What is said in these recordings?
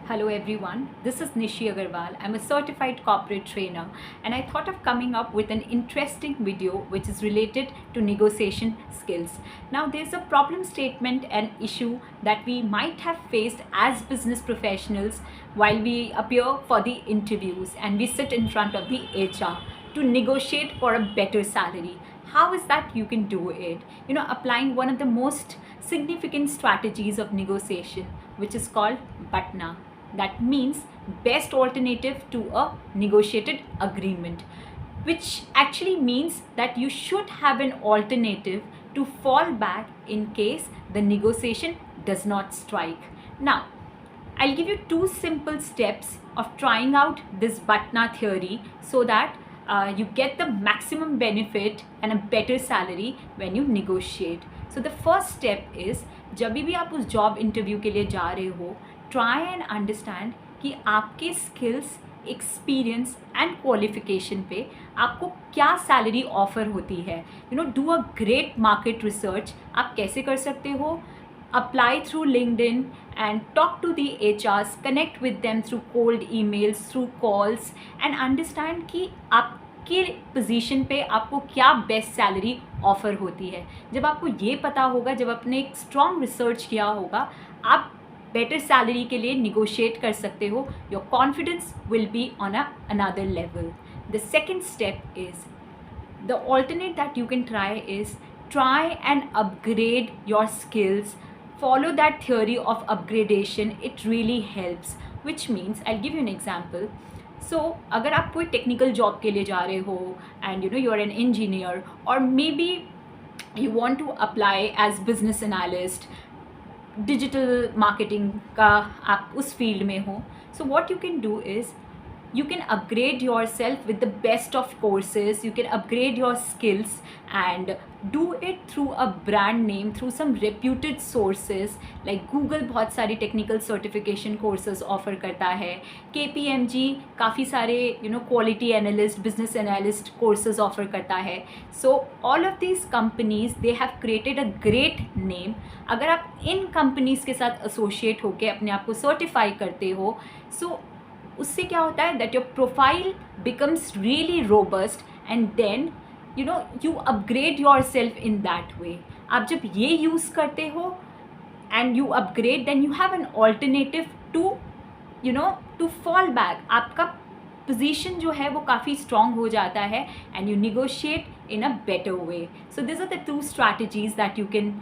Hello everyone, this is Nishi Agarwal. I'm a certified corporate trainer and I thought of coming up with an interesting video which is related to negotiation skills. Now there's a problem statement and issue that we might have faced as business professionals while we appear for the interviews and we sit in front of the HR to negotiate for a better salary. How is that you can do it? Applying one of the most significant strategies of negotiation, which is called BATNA. That means best alternative to a negotiated agreement, which actually means that you should have an alternative to fall back in case the negotiation does not strike. Now, I'll give you two simple steps of trying out this BATNA theory so that you get the maximum benefit and a better salary when you negotiate. So the first step is जब भी आप उस job interview के लिए जा रहे हो, try and understand कि आपके स्किल्स, एक्सपीरियंस एंड क्वालिफिकेशन पे आपको क्या सैलरी ऑफर होती है. Do a great market research. आप कैसे कर सकते हो? Apply through LinkedIn and talk to the HRs, connect with them through cold emails, through calls and understand कि आपके पोजीशन पे आपको क्या बेस्ट सैलरी ऑफ़र होती है. जब आपको ये पता होगा, जब आपने एक स्ट्रॉन्ग रिसर्च किया होगा, आप बेटर सैलरी के लिए निगोशिएट कर सकते हो. Your confidence will be on another level. The second step is the alternate that you can try is try and upgrade your skills. Follow that theory of upgradation. It really helps, which means I'll give you an example. So अगर आप कोई technical job के लिए जा रहे हो and you are an engineer or maybe you want to apply as business analyst, digital marketing का आप उस फील्ड में हो, so what you can do is you can upgrade yourself with the best of courses. You can upgrade your skills and do it through a brand name, through some reputed sources like Google. बहुत सारी technical certification courses offer करता है. KPMG काफ़ी सारे quality analyst, business analyst courses offer करता है. So all of these companies, they have created a great name. अगर आप इन companies के साथ associate होके अपने आप को certify करते हो, so उससे क्या होता है that your profile becomes really robust and then you upgrade yourself in that way. आप जब ये यूज़ करते हो and you upgrade, then you have an alternative to fall back. आपका position जो है वो काफ़ी strong हो जाता है and you negotiate in a better way. So these are the two strategies that you can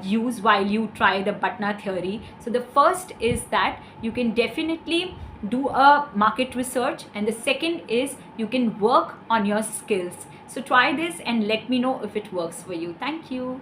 use while you try the BATNA theory. So the first is that you can definitely do a market research and the second is you can work on your skills. So try this and let me know if it works for you. Thank you.